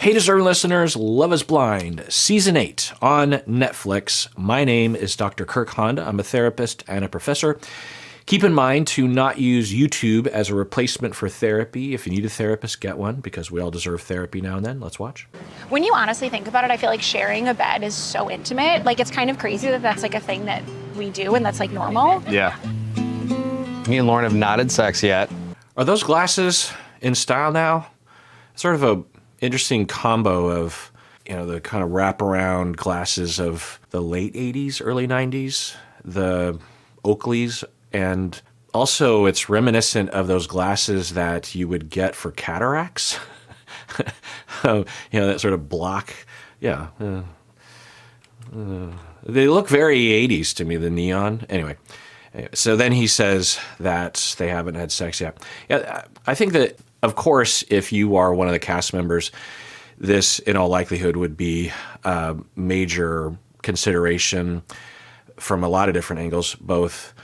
Hey, deserving listeners, Love is Blind, Season 8 on Netflix. My name is Dr. Kirk Honda. I'm a therapist and a professor. Keep in mind to not use YouTube as a replacement for therapy. If you need a therapist, get one, because we all deserve therapy now and then. Let's watch. When you honestly think about it, I feel like sharing a bed is so intimate. Like, it's kind of crazy that that's like a thing that we do and that's like normal. Yeah. Me and Lauren have not had sex yet. Are those glasses in style now? Sort of a interesting combo of, the kind of wraparound glasses of the late 80s, early 90s, the Oakleys, and also it's reminiscent of those glasses that you would get for cataracts. That sort of block. Yeah. They look very 80s to me, the neon. Anyway, so then he says that they haven't had sex yet. Yeah, I think that, of course, if you are one of the cast members, this, in all likelihood, would be a major consideration from a lot of different angles, both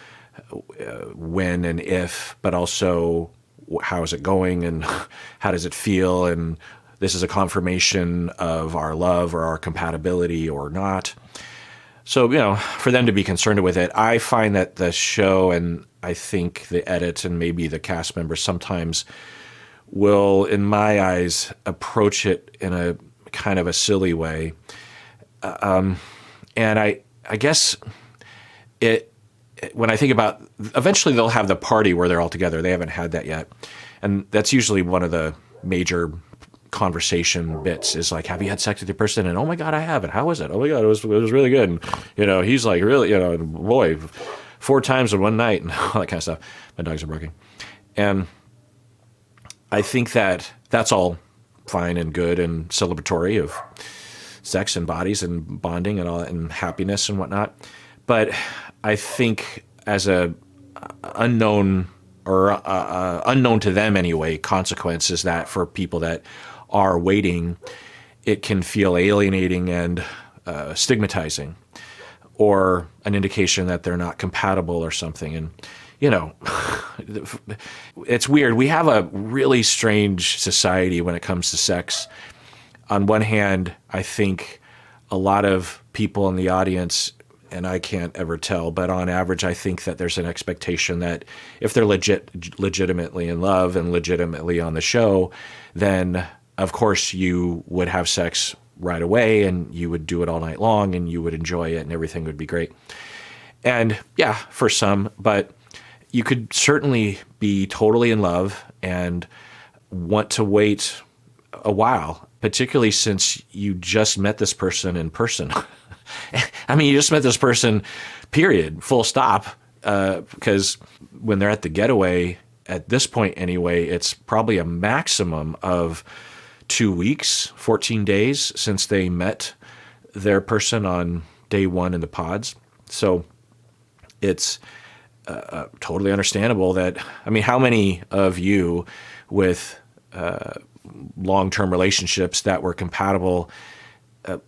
when and if, but also how is it going and how does it feel, and this is a confirmation of our love or our compatibility or not. So, for them to be concerned with it, I find that the show, and I think the edit and maybe the cast members sometimes will, in my eyes, approach it in a kind of a silly way. And I guess when I think about, eventually they'll have the party where they're all together. They haven't had that yet. And that's usually one of the major conversation bits is like, have you had sex with your person? And, oh my God, I haven't. How was it? Oh my God, it was really good. And, he's like, really, boy, 4 times in one night and all that kind of stuff. My dogs are barking. And I think that that's all fine and good and celebratory of sex and bodies and bonding and all that and happiness and whatnot. But I think as a unknown or unknown to them anyway, consequence is that for people that are waiting, it can feel alienating and stigmatizing, or an indication that they're not compatible or something. And it's weird. We have a really strange society when it comes to sex. On one hand, I think a lot of people in the audience, and I can't ever tell, but on average, I think that there's an expectation that if they're legitimately in love and legitimately on the show, then of course you would have sex right away and you would do it all night long and you would enjoy it and everything would be great. And yeah, for some, but you could certainly be totally in love and want to wait a while, particularly since you just met this person in person. I mean, you just met this person, period, full stop, because when they're at the getaway, at this point anyway, it's probably a maximum of 2 weeks, 14 days since they met their person on day 1 in the pods. So it's totally understandable that, how many of you with long-term relationships that were compatible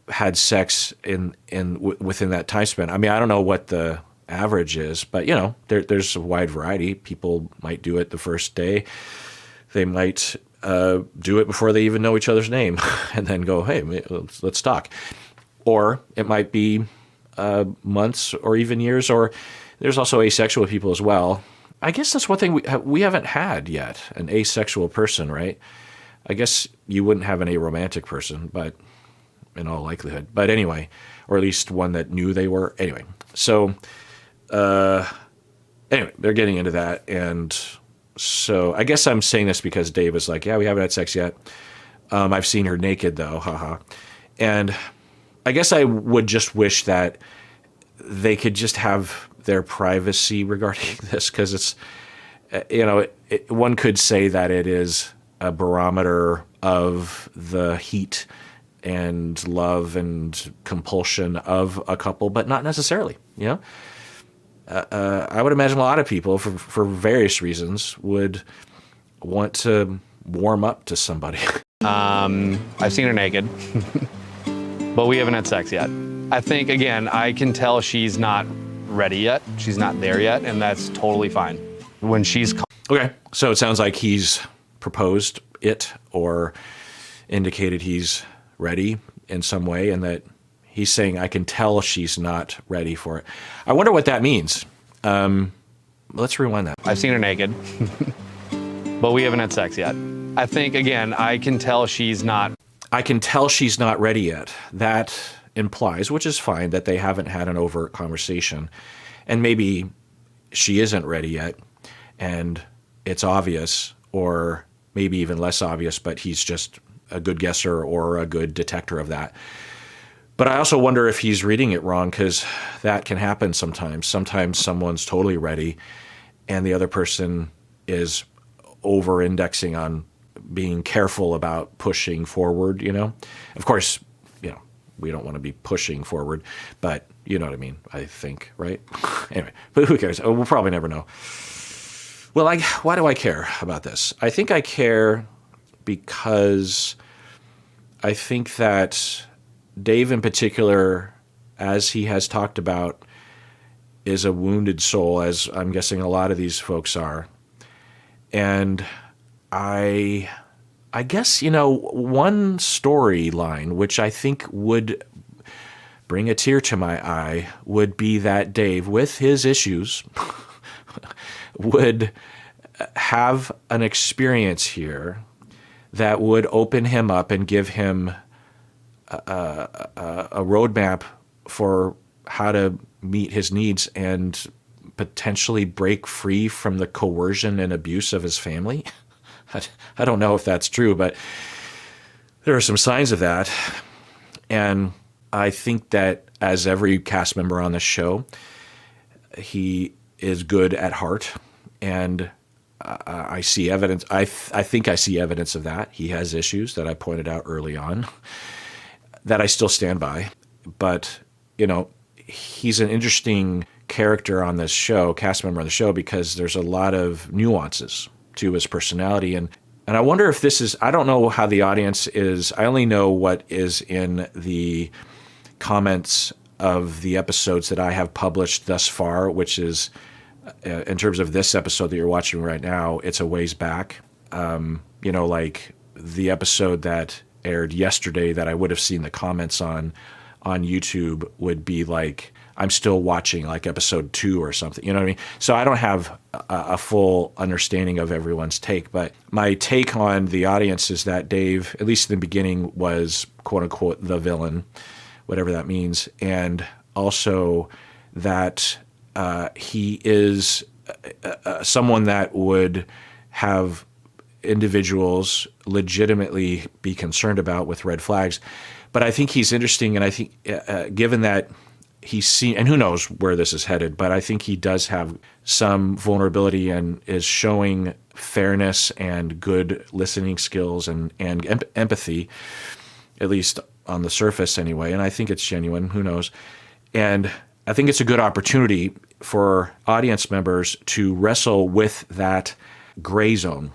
had sex within that time span? I don't know what the average is, but there's a wide variety. People might do it the first day. They might do it before they even know each other's name and then go, hey, let's talk. Or it might be months or even years, or there's also asexual people as well. I guess that's one thing we haven't had yet, an asexual person, right? I guess you wouldn't have an aromantic person, but in all likelihood. But anyway, or at least one that knew they were. Anyway, so they're getting into that. And so I guess I'm saying this because Dave was like, yeah, we haven't had sex yet. I've seen her naked though, haha. And I guess I would just wish that they could just have their privacy regarding this, because it's, one could say that it is a barometer of the heat and love and compulsion of a couple, but not necessarily, I would imagine a lot of people, for various reasons, would want to warm up to somebody. I've seen her naked, but we haven't had sex yet. I think, again, I can tell she's not ready yet. She's not there yet, and that's totally fine. When she's... Okay, so it sounds like he's proposed it, or indicated he's ready in some way, and that he's saying, I can tell she's not ready for it. I wonder what that means. Let's rewind that. I've seen her naked, but we haven't had sex yet. I think, again, I can tell she's not ready yet. That implies, which is fine, that they haven't had an overt conversation. And maybe she isn't ready yet, and it's obvious, or maybe even less obvious, but he's just a good guesser or a good detector of that. But I also wonder if he's reading it wrong, because that can happen sometimes. Sometimes someone's totally ready and the other person is over-indexing on being careful about pushing forward, Of course, we don't want to be pushing forward, but you know what I mean, I think, right? Anyway, but who cares? We'll probably never know. Well, why do I care about this? I think I care because I think that Dave in particular, as he has talked about, is a wounded soul, as I'm guessing a lot of these folks are. And I guess, one storyline, which I think would bring a tear to my eye, would be that Dave, with his issues, would have an experience here that would open him up and give him a roadmap for how to meet his needs and potentially break free from the coercion and abuse of his family. I don't know if that's true, but there are some signs of that. And I think that, as every cast member on this show, he is good at heart, and I see evidence. I think I see evidence of that. He has issues that I pointed out early on that I still stand by. But, he's an interesting character on this show, cast member on the show, because there's a lot of nuances to his personality. And I wonder if this is, I don't know how the audience is. I only know what is in the comments of the episodes that I have published thus far, which is, in terms of this episode that you're watching right now, it's a ways back. Like the episode that aired yesterday that I would have seen the comments on YouTube would be like, I'm still watching like episode 2 or something. You know what I mean? So I don't have a full understanding of everyone's take, but my take on the audience is that Dave, at least in the beginning, was quote unquote the villain, whatever that means. And also that he is someone that would have individuals legitimately be concerned about with red flags. But I think he's interesting, and I think given that he's seen, and who knows where this is headed, but I think he does have some vulnerability and is showing fairness and good listening skills and empathy, at least on the surface anyway. And I think it's genuine, who knows. And I think it's a good opportunity for audience members to wrestle with that gray zone,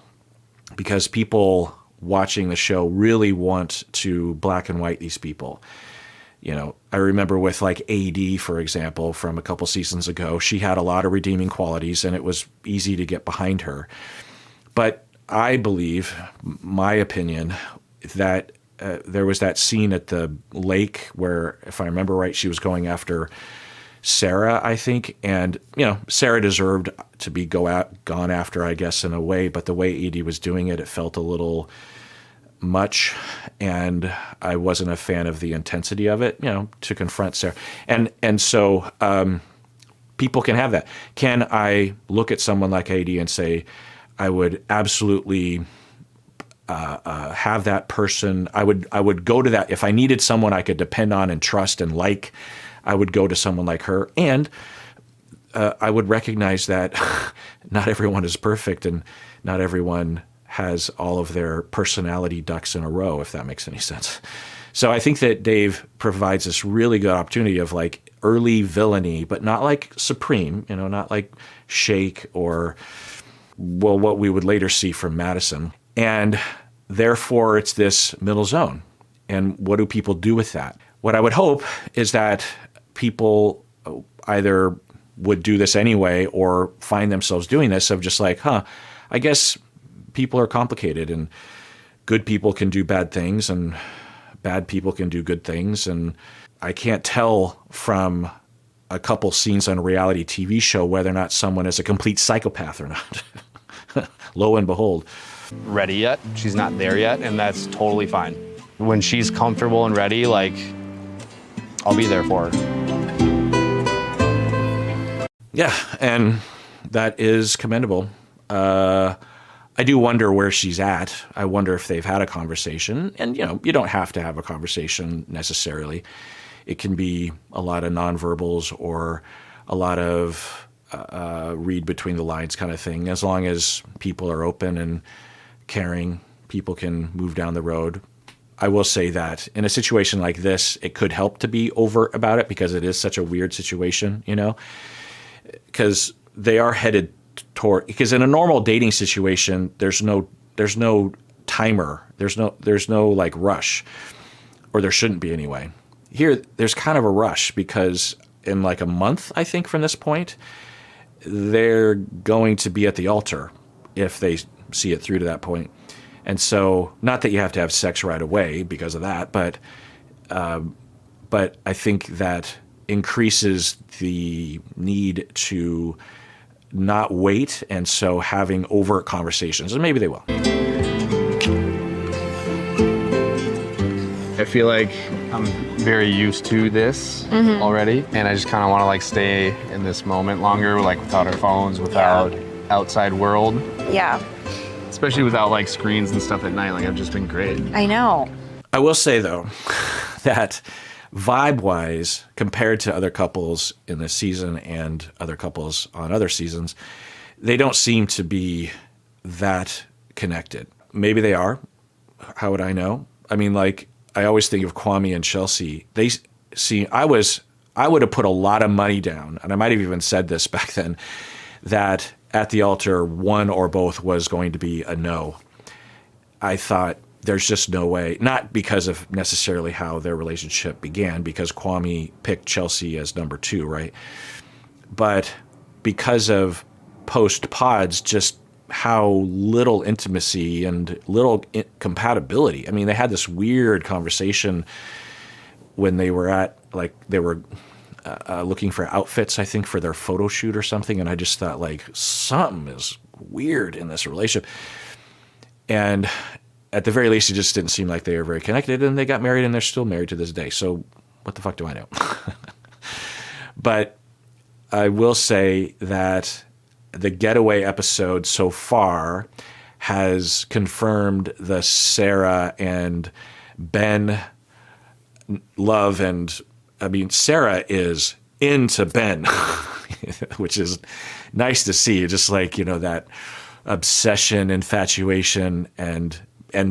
because people watching the show really want to black and white these people. I remember with like AD, for example, from a couple seasons ago, she had a lot of redeeming qualities and it was easy to get behind her. But I believe, my opinion, that there was that scene at the lake where, if I remember right, she was going after Sarah, I think. And, Sarah deserved to be gone after, I guess, in a way. But the way Edie was doing it, it felt a little much. And I wasn't a fan of the intensity of it, to confront Sarah. And so people can have that. Can I look at someone like Edie and say, I would absolutely have that person. I would go to that. If I needed someone I could depend on and trust and like, I would go to someone like her. And I would recognize that not everyone is perfect and not everyone has all of their personality ducks in a row, if that makes any sense. So I think that Dave provides this really good opportunity of like early villainy, but not like supreme, not like Shake or, well, what we would later see from Madison. And therefore, it's this middle zone. And what do people do with that? What I would hope is that people either would do this anyway or find themselves doing this, of just like, I guess people are complicated and good people can do bad things and bad people can do good things. And I can't tell from a couple scenes on a reality TV show whether or not someone is a complete psychopath or not. Lo and behold. Ready yet. She's not there yet, and that's totally fine. When she's comfortable and ready, like, I'll be there for her. Yeah, and that is commendable. I do wonder where she's at. I wonder if they've had a conversation. And, you know, you don't have to have a conversation necessarily. It can be a lot of nonverbals or a lot of read between the lines kind of thing. As long as people are open and caring, people can move down the road. I will say that in a situation like this, it could help to be overt about it because it is such a weird situation, you know, because they are headed toward, because in a normal dating situation, there's no timer. There's no like rush, or there shouldn't be anyway. Here, there's kind of a rush because in like a month, I think from this point, they're going to be at the altar if they see it through to that point. And so, not that you have to have sex right away because of that, but I think that increases the need to not wait, and so having overt conversations, and maybe they will. I feel like I'm very used to this already, and I just kind of want to like stay in this moment longer, like without our phones, without outside world. Yeah. Especially without like screens and stuff at night. Like I've just been great. I know. I will say though that vibe-wise, compared to other couples in this season and other couples on other seasons, they don't seem to be that connected. Maybe they are. How would I know? I mean, like, I always think of Kwame and Chelsea. They see, I would have put a lot of money down, and I might have even said this back then, that at the altar, one or both was going to be a no. I thought, there's just no way, not because of necessarily how their relationship began, because Kwame picked Chelsea as number 2, right? But because of post-pods, just how little intimacy and little compatibility. I mean, they had this weird conversation when they were looking for outfits, I think, for their photo shoot or something, and I just thought, like, something is weird in this relationship. And at the very least, it just didn't seem like they were very connected, and they got married, and they're still married to this day. So what the fuck do I know? But I will say that the getaway episode so far has confirmed the Sarah and Ben love. And I mean, Sarah is into Ben, which is nice to see. Just like, you know, that obsession, infatuation, and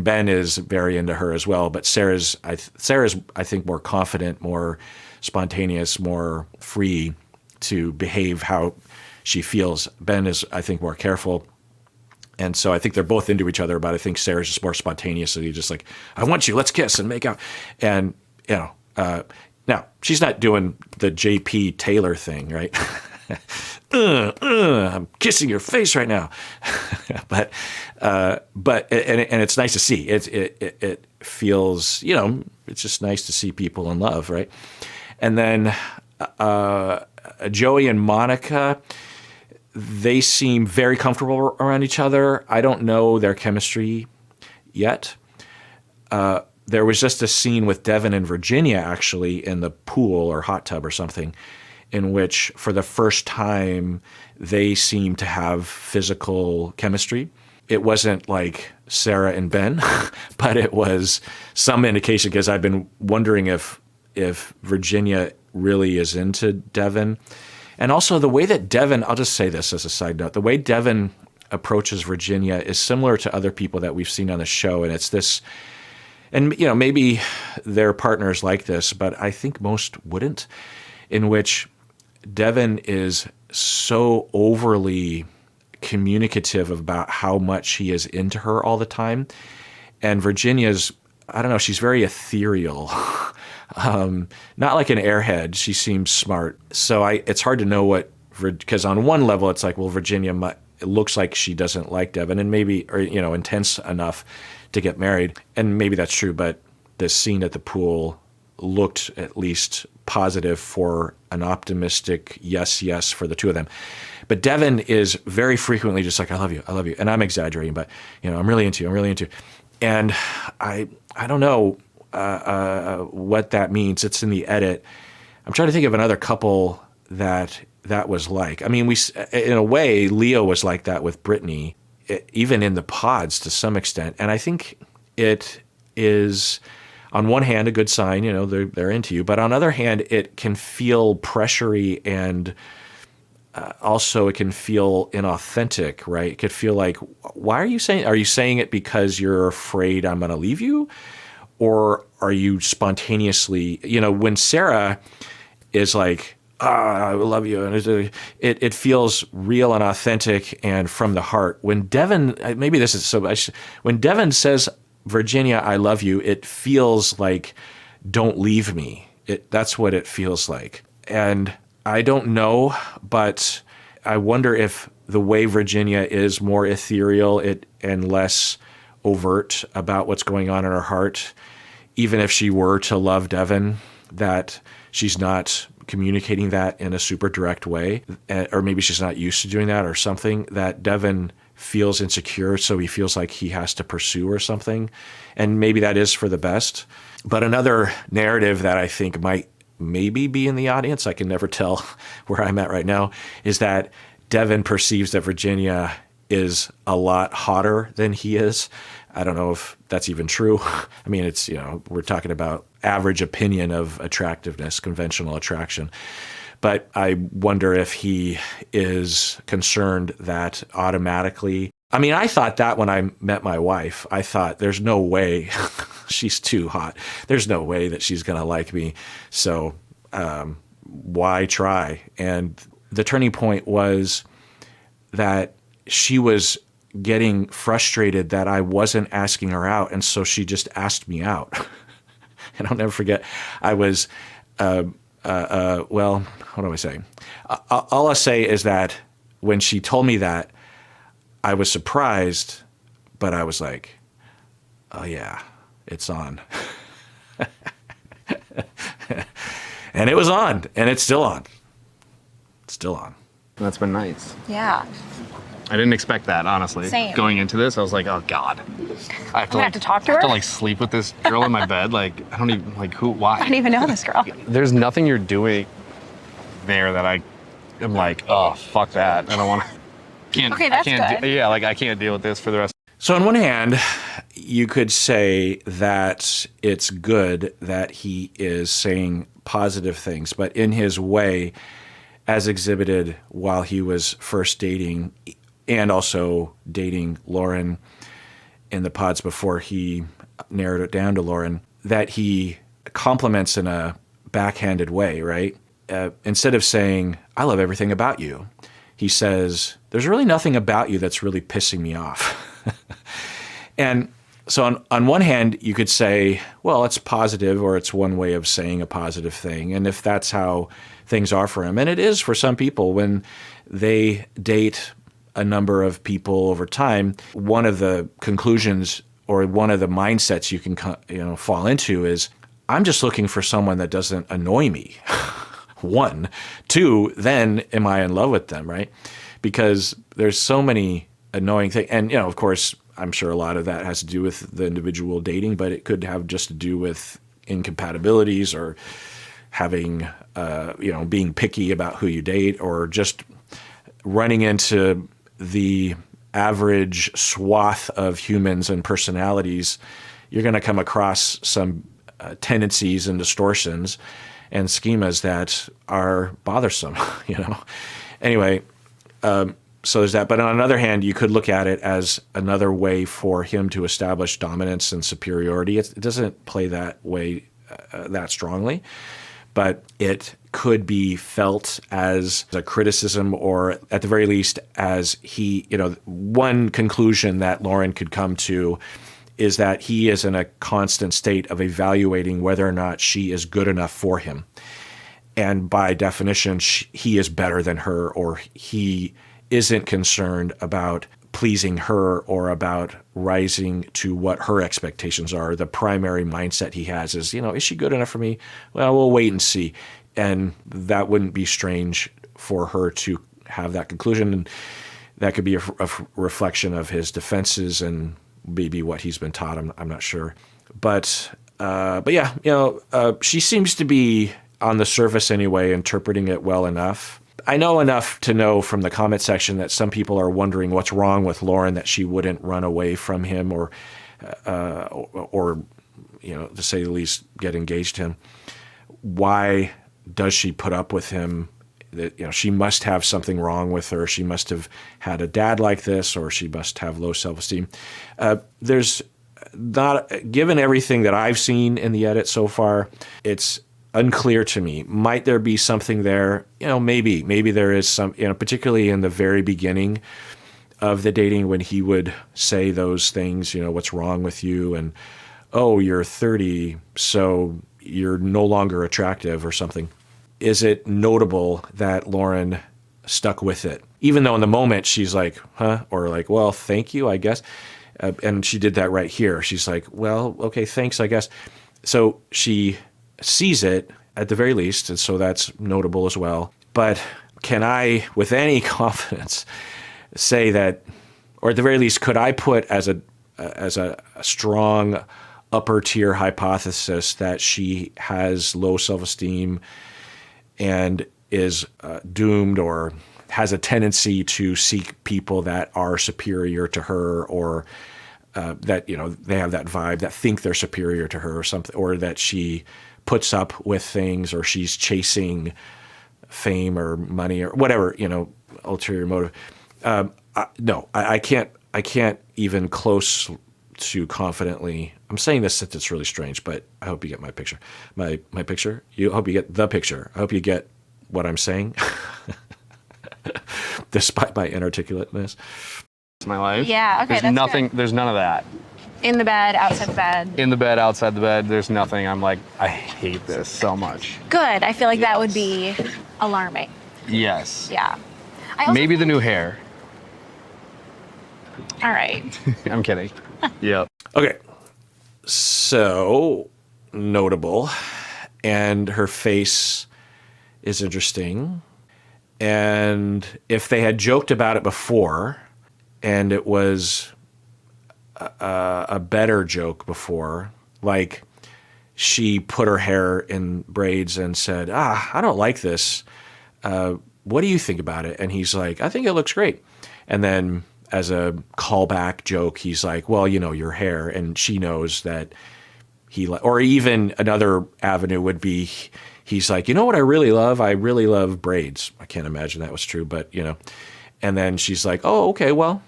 Ben is very into her as well. But Sarah's, I think, more confident, more spontaneous, more free to behave how she feels. Ben is, I think, more careful. And so I think they're both into each other, but I think Sarah's just more spontaneous. So you're just like, I want you, let's kiss and make out. And, you know, now she's not doing the JP Taylor thing, right? I'm kissing your face right now. but it's nice to see. It feels, you know, it's just nice to see people in love, right? And then Joey and Monica, they seem very comfortable around each other. I don't know their chemistry yet. There was just a scene with Devin and Virginia actually in the pool or hot tub or something, in which for the first time they seem to have physical chemistry. It wasn't like Sarah and Ben, but it was some indication, because I've been wondering if Virginia really is into Devin. And also the way that Devin, I'll just say this as a side note, the way Devin approaches Virginia is similar to other people that we've seen on the show. And it's this, and you know, maybe their partners like this, but I think most wouldn't, in which Devin is so overly communicative about how much he is into her all the time. And Virginia's, I don't know, she's very ethereal. Not like an airhead. She seems smart. So it's hard to know what, because on one level it's like, well, Virginia, it looks like she doesn't like Devin, and maybe, or, you know, intense enough to get married. And maybe that's true, but the scene at the pool looked at least positive for an optimistic yes for the two of them. But Devin is very frequently just like, I love you. And I'm exaggerating, but I'm really into you. And I don't know what that means. It's in the edit. I'm trying to think of another couple that was like. I mean, in a way, Leo was like that with Brittany, even in the pods to some extent. And I think it is, on one hand, a good sign, they're into you. But on the other hand, it can feel pressury, and also it can feel inauthentic, right? It could feel like, why are you saying it because you're afraid I'm going to leave you? Or are you spontaneously, when Sarah is like, I love you, and it feels real and authentic and from the heart. When Devin, maybe this is so, when Devin says, Virginia, I love you, it feels like, don't leave me. That's what it feels like. And I don't know, but I wonder if the way Virginia is more ethereal and less overt about what's going on in her heart, even if she were to love Devin, that she's not communicating that in a super direct way, or maybe she's not used to doing that or something, that Devin feels insecure, so he feels like he has to pursue or something. And maybe that is for the best. But another narrative that I think might maybe be in the audience, I can never tell where I'm at right now, is that Devin perceives that Virginia is a lot hotter than he is. I don't know if that's even true. I mean, it's, we're talking about average opinion of attractiveness, conventional attraction. But I wonder if he is concerned that automatically, I mean, I thought that when I met my wife, I thought there's no way she's too hot. There's no way that she's going to like me. So why try? And the turning point was that she was getting frustrated that I wasn't asking her out. And so she just asked me out. And I'll never forget, I was, well, what do I say? All I say is that when she told me that, I was surprised, but I was like, oh yeah, it's on. And it was on, and it's still on. It's still on. That's been nice. Yeah. I didn't expect that, honestly. Same. Going into this, I was like, oh God. I have have to talk to her? I have to sleep with this girl in my bed. Like, I don't even, why? I don't even know this girl. There's nothing you're doing there that I am like, oh, fuck that. I don't want to. Okay, that's good. I can't deal with this for the rest. So on one hand, you could say that it's good that he is saying positive things, but in his way, as exhibited while he was first dating and also dating Lauren in the pods before he narrowed it down to Lauren, that he compliments in a backhanded way, right? Instead of saying, I love everything about you, he says, there's really nothing about you that's really pissing me off. And so on one hand, you could say, well, it's positive, or it's one way of saying a positive thing. And if that's how things are for him, and it is for some people when they date a number of people over time, one of the conclusions or one of the mindsets you can fall into is, I'm just looking for someone that doesn't annoy me. One. Two, then am I in love with them, right? Because there's so many annoying things. And, of course, I'm sure a lot of that has to do with the individual dating, but it could have just to do with incompatibilities or having, being picky about who you date, or just running into the average swath of humans and personalities. You're going to come across some tendencies and distortions and schemas that are bothersome, Anyway, so there's that. But on the other hand, you could look at it as another way for him to establish dominance and superiority. It doesn't play that way that strongly, but it could be felt as a criticism, or at the very least as one conclusion that Lauren could come to is that he is in a constant state of evaluating whether or not she is good enough for him. And by definition, he is better than her, or he isn't concerned about pleasing her or about rising to what her expectations are. The primary mindset he has is, is she good enough for me? Well, we'll wait and see. And that wouldn't be strange for her to have that conclusion. And that could be a reflection of his defenses and maybe what he's been taught. I'm not sure. But yeah, she seems to be, on the surface anyway, interpreting it well enough. I know enough to know from the comment section that some people are wondering what's wrong with Lauren, that she wouldn't run away from him or to say the least, get engaged to him. Why does she put up with him? That she must have something wrong with her. She must have had a dad like this, or she must have low self-esteem. There's not, given everything that I've seen in the edit so far, it's unclear to me. Might there be something there? Maybe there is some, particularly in the very beginning of the dating, when he would say those things, what's wrong with you? And, oh, you're 30, so you're no longer attractive or something. Is it notable that Lauren stuck with it? Even though in the moment she's like, huh? Or like, well, thank you, I guess. And she did that right here. She's like, well, okay, thanks, I guess. So she sees it at the very least, and so that's notable as well. But can I, with any confidence, say that, or at the very least, could I put as a strong upper tier hypothesis that she has low self-esteem and is doomed, or has a tendency to seek people that are superior to her, or that they have that vibe, that think they're superior to her or something, or that she puts up with things, or she's chasing fame or money or whatever, ulterior motive. No, I can't even close to confidently. I'm saying this since it's really strange, but I hope you get my picture. My picture. I hope you get the picture. I hope you get what I'm saying, despite my inarticulateness. It's my life. Yeah. Okay. There's that's nothing. Good. There's none of that. In the bed, outside the bed. In the bed, outside the bed. There's nothing. I'm like, I hate this so much. Good. I feel like that would be alarming. Yes. Yeah. I also Maybe the new hair. All right. I'm kidding. Yep. Okay. So notable, and her face is interesting. And if they had joked about it before, and it was a better joke before, like she put her hair in braids and said, I don't like this. What do you think about it? And he's like, I think it looks great. And then as a callback joke, he's like, well, your hair. And she knows that or even another avenue would be, he's like, what I really love? I really love braids. I can't imagine that was true, but and then she's like, oh, okay, well,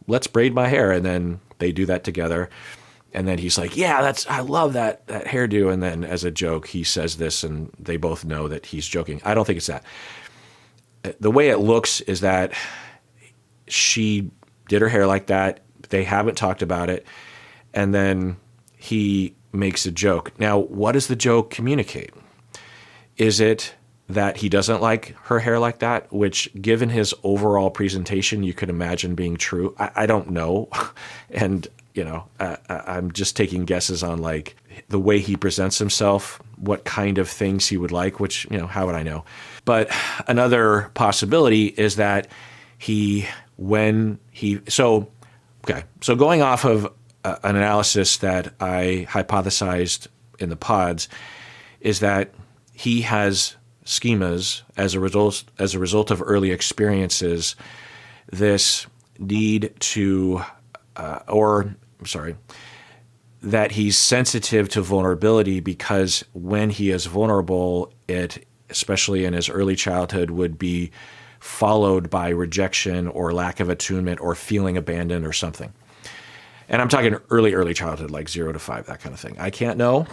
let's braid my hair. And then they do that together. And then he's like, yeah, I love that hairdo. And then as a joke, he says this, and they both know that he's joking. I don't think it's that. The way it looks is that she did her hair like that. They haven't talked about it. And then he makes a joke. Now, what does the joke communicate? Is it that he doesn't like her hair like that, which, given his overall presentation, you could imagine being true? I don't know. And, I'm just taking guesses on like the way he presents himself, what kind of things he would like, which, how would I know? But another possibility is that so going off of an analysis that I hypothesized in the pods, is that he has schemas as a result of early experiences, this need to, that he's sensitive to vulnerability, because when he is vulnerable, it, especially in his early childhood, would be followed by rejection or lack of attunement or feeling abandoned or something. And I'm talking early childhood, like 0 to 5, that kind of thing. I can't know,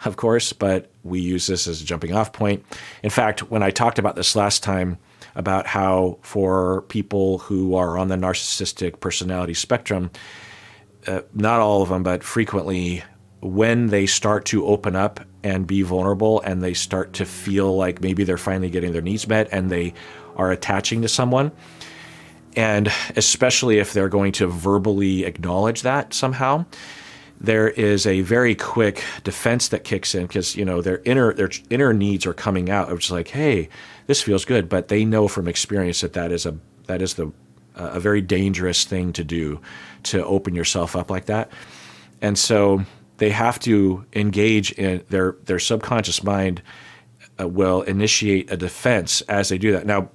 of course, but we use this as a jumping off point. In fact, when I talked about this last time, about how for people who are on the narcissistic personality spectrum, not all of them, but frequently, when they start to open up and be vulnerable, and they start to feel like maybe they're finally getting their needs met and they are attaching to someone, And especially if they're going to verbally acknowledge that somehow, there is a very quick defense that kicks in because, their inner needs are coming out. It's like, hey, this feels good. But they know from experience that is a very dangerous thing to do, to open yourself up like that. And so they have to engage in their subconscious mind will initiate a defense as they do that. Now,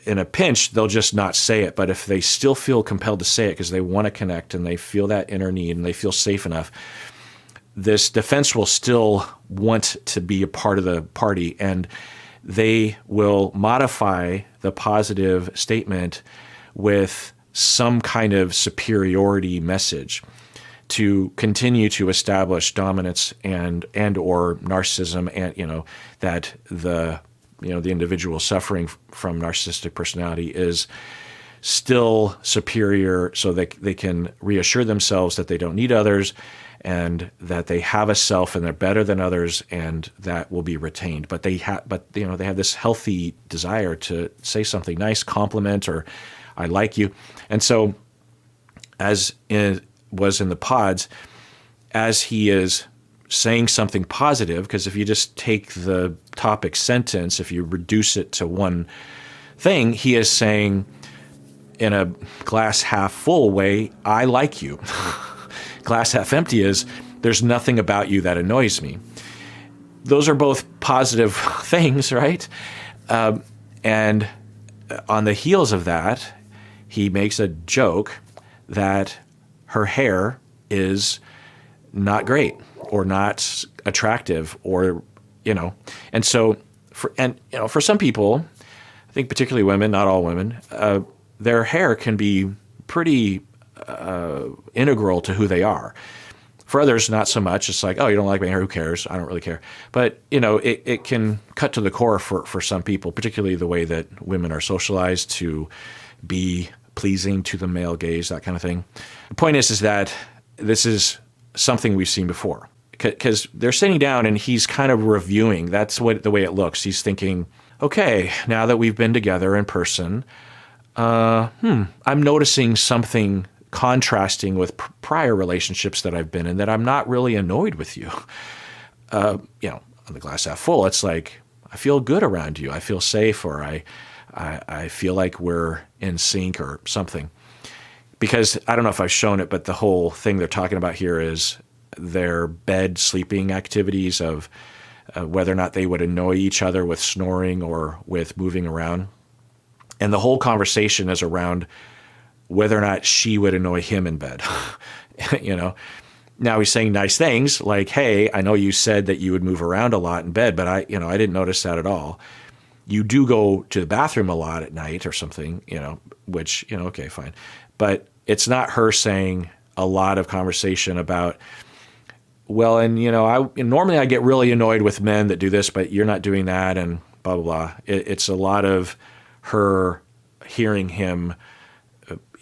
in a pinch, they'll just not say it. But if they still feel compelled to say it because they want to connect and they feel that inner need and they feel safe enough, this defense will still want to be a part of the party. And they will modify the positive statement with some kind of superiority message to continue to establish dominance and or narcissism, and that the individual suffering from narcissistic personality is still superior, so they can reassure themselves that they don't need others and that they have a self and they're better than others, and that will be retained. But they have this healthy desire to say something nice, compliment, or I like you. And so, as was in the pods, as he is saying something positive, because if you just take the topic sentence, if you reduce it to one thing, he is saying in a glass half full way, I like you. Glass half empty is, there's nothing about you that annoys me. Those are both positive things, right? And on the heels of that, he makes a joke that her hair is not great or not attractive, or and so for some people, I think particularly women, not all women, their hair can be pretty integral to who they are. For others, not so much. It's like, oh, you don't like my hair, who cares? I don't really care. But it can cut to the core for some people, particularly the way that women are socialized to be pleasing to the male gaze, that kind of thing. The point is that this is something we've seen before, because they're sitting down and he's kind of reviewing. That's the way it looks. He's thinking, okay, now that we've been together in person, I'm noticing something contrasting with prior relationships that I've been in, that I'm not really annoyed with you. On the glass half full, it's like, I feel good around you. I feel safe, or I feel like we're in sync or something. Because I don't know if I've shown it, but the whole thing they're talking about here is their bed sleeping activities of whether or not they would annoy each other with snoring or with moving around. And the whole conversation is around whether or not she would annoy him in bed. Now he's saying nice things like, hey, I know you said that you would move around a lot in bed, but I didn't notice that at all. You do go to the bathroom a lot at night or something, which, okay, fine. But it's not her saying a lot of conversation about, well, and, normally I get really annoyed with men that do this, but you're not doing that, and blah, blah, blah. It's a lot of her hearing him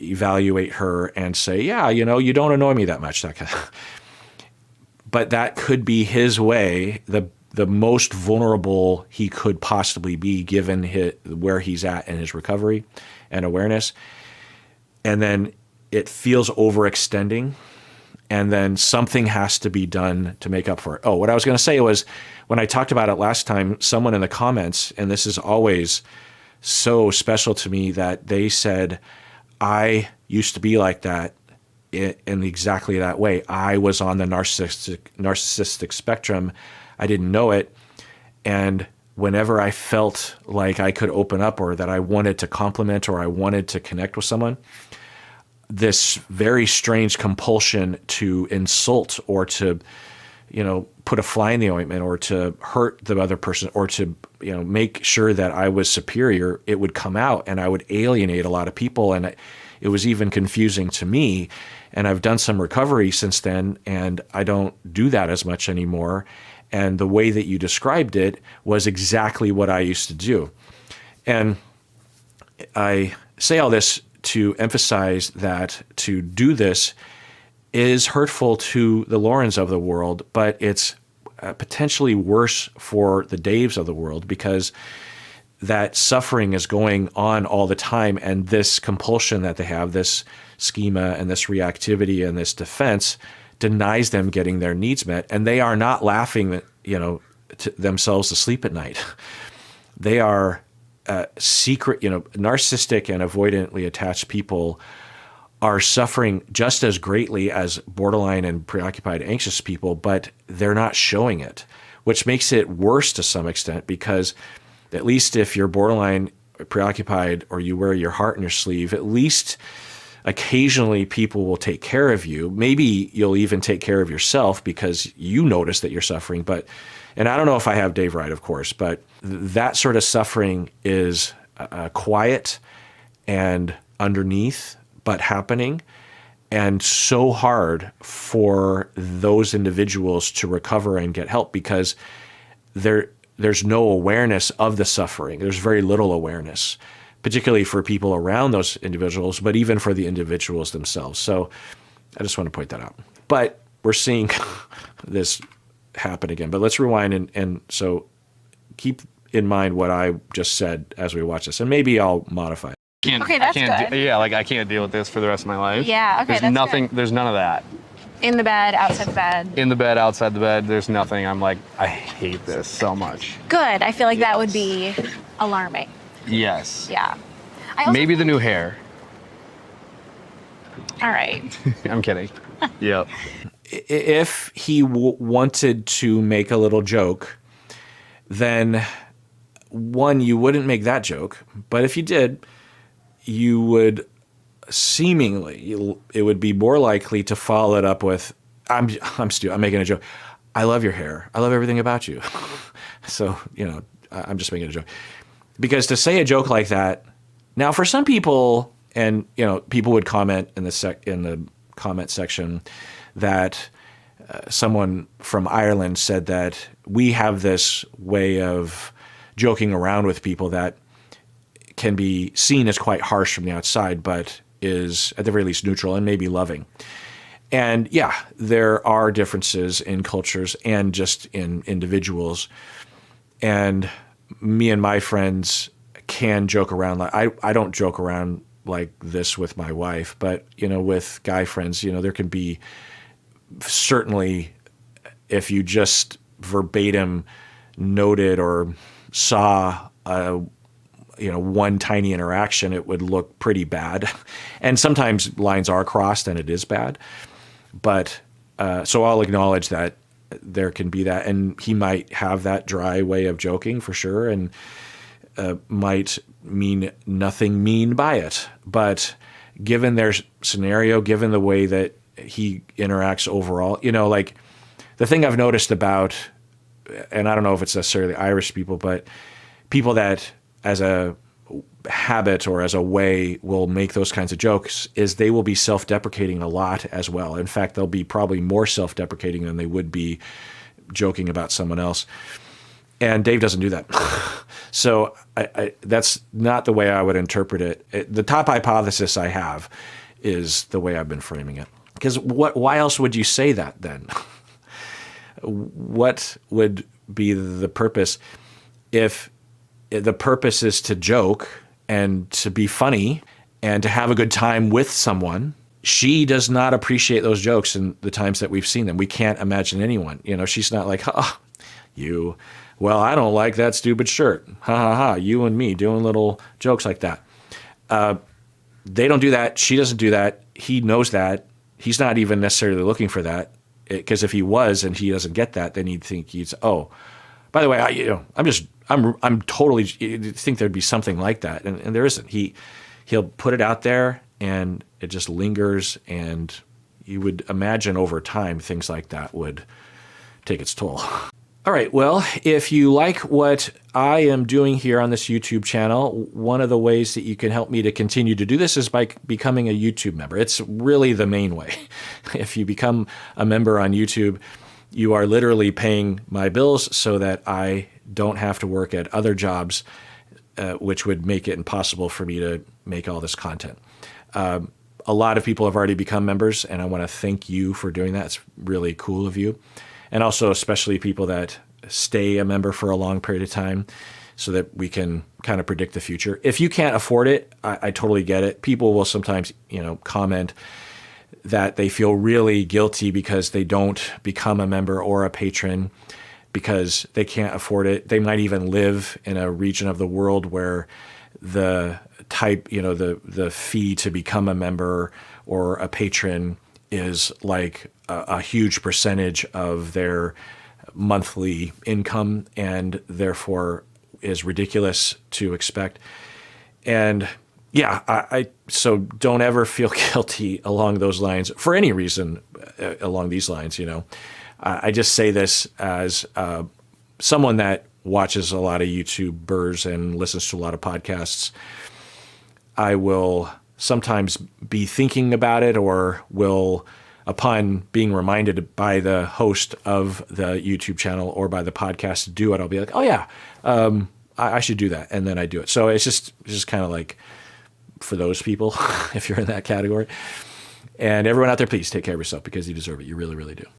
evaluate her and say, yeah, you don't annoy me that much. That kind of. But that could be his way, the most vulnerable he could possibly be, given where he's at in his recovery and awareness. And then it feels overextending, and then something has to be done to make up for it. Oh, what I was going to say was, when I talked about it last time, someone in the comments, and this is always so special to me, that they said, I used to be like that in exactly that way. I was on the narcissistic spectrum. I didn't know it. And whenever I felt like I could open up, or that I wanted to compliment, or I wanted to connect with someone, this very strange compulsion to insult, or to, put a fly in the ointment, or to hurt the other person, or to, make sure that I was superior, it would come out, and I would alienate a lot of people. And it was even confusing to me. And I've done some recovery since then, and I don't do that as much anymore. And the way that you described it was exactly what I used to do. And I say all this to emphasize that to do this is hurtful to the Laurens of the world, but it's potentially worse for the Daves of the world, because that suffering is going on all the time, and this compulsion that they have, this schema and this reactivity and this defense denies them getting their needs met, and they are not laughing, to themselves to sleep at night. They are secret, narcissistic and avoidantly attached people are suffering just as greatly as borderline and preoccupied anxious people, but they're not showing it, which makes it worse to some extent, because at least if you're borderline preoccupied or you wear your heart in your sleeve, at least occasionally people will take care of you. Maybe you'll even take care of yourself because you notice that you're suffering. And I don't know if I have Dave right, of course, but that sort of suffering is quiet and underneath, but happening, and so hard for those individuals to recover and get help because there's no awareness of the suffering. There's very little awareness, particularly for people around those individuals, but even for the individuals themselves. So I just want to point that out. But we're seeing this happen again. But let's rewind and so keep in mind what I just said as we watch this, and maybe I'll modify it. Okay, that's good. I can't deal with this for the rest of my life. Yeah, okay, There's that's nothing. good. There's none of that. In the bed, outside the bed. In the bed, outside the bed, there's nothing. I'm like, I hate this so much. Good. I feel like that would be alarming. Yes. Yeah. I also Maybe the new hair. All right. I'm kidding. Yep. If he wanted to make a little joke, then one, you wouldn't make that joke. But if you did, you would seemingly, it would be more likely to follow it up with, I'm making a joke. I love your hair. I love everything about you. So, I'm just making a joke. Because to say a joke like that, now for some people, and people would comment in the comment section that someone from Ireland said that we have this way of joking around with people that can be seen as quite harsh from the outside, but is at the very least neutral and maybe loving. And yeah, there are differences in cultures and just in individuals. And me and my friends can joke around. Like I don't joke around like this with my wife, but with guy friends, there can be certainly, if you just verbatim noted or saw one tiny interaction, it would look pretty bad. And sometimes lines are crossed and it is bad. But so I'll acknowledge that there can be that. And he might have that dry way of joking for sure, and might mean nothing mean by it. But given their scenario, given the way that he interacts overall, like the thing I've noticed about, and I don't know if it's necessarily Irish people, but people that as a habit or as a way will make those kinds of jokes is they will be self-deprecating a lot as well. In fact, they'll be probably more self-deprecating than they would be joking about someone else. And Dave doesn't do that. So that's not the way I would interpret it. The top hypothesis I have is the way I've been framing it. Because why else would you say that then? What would be the purpose if the purpose is to joke and to be funny and to have a good time with someone? She does not appreciate those jokes in the times that we've seen them. We can't imagine anyone. She's not like, well, I don't like that stupid shirt. Ha ha ha. You and me doing little jokes like that. They don't do that. She doesn't do that. He knows that. He's not even necessarily looking for that. Because if he was and he doesn't get that, then he'd think by the way, I'm totally think there'd be something like that, and there isn't. He'll put it out there, and it just lingers, and you would imagine over time things like that would take its toll. All right, well, if you like what I am doing here on this YouTube channel, one of the ways that you can help me to continue to do this is by becoming a YouTube member. It's really the main way. If you become a member on YouTube, you are literally paying my bills so that I don't have to work at other jobs, which would make it impossible for me to make all this content. A lot of people have already become members, and I want to thank you for doing that. It's really cool of you. And also especially people that stay a member for a long period of time. so that we can kind of predict the future. If you can't afford it, I totally get it. People will sometimes, comment that they feel really guilty because they don't become a member or a patron because they can't afford it. They might even live in a region of the world where the the fee to become a member or a patron is like a huge percentage of their monthly income, and therefore is ridiculous to expect. And yeah, so don't ever feel guilty along those lines for any reason along these lines. I just say this as someone that watches a lot of YouTubers and listens to a lot of podcasts. I will sometimes be thinking about it, or will, upon being reminded by the host of the YouTube channel or by the podcast to do it, I'll be like, oh yeah, I should do that. And then I do it. So it's just kind of like for those people, if you're in that category. And everyone out there, please take care of yourself because you deserve it. You really, really do.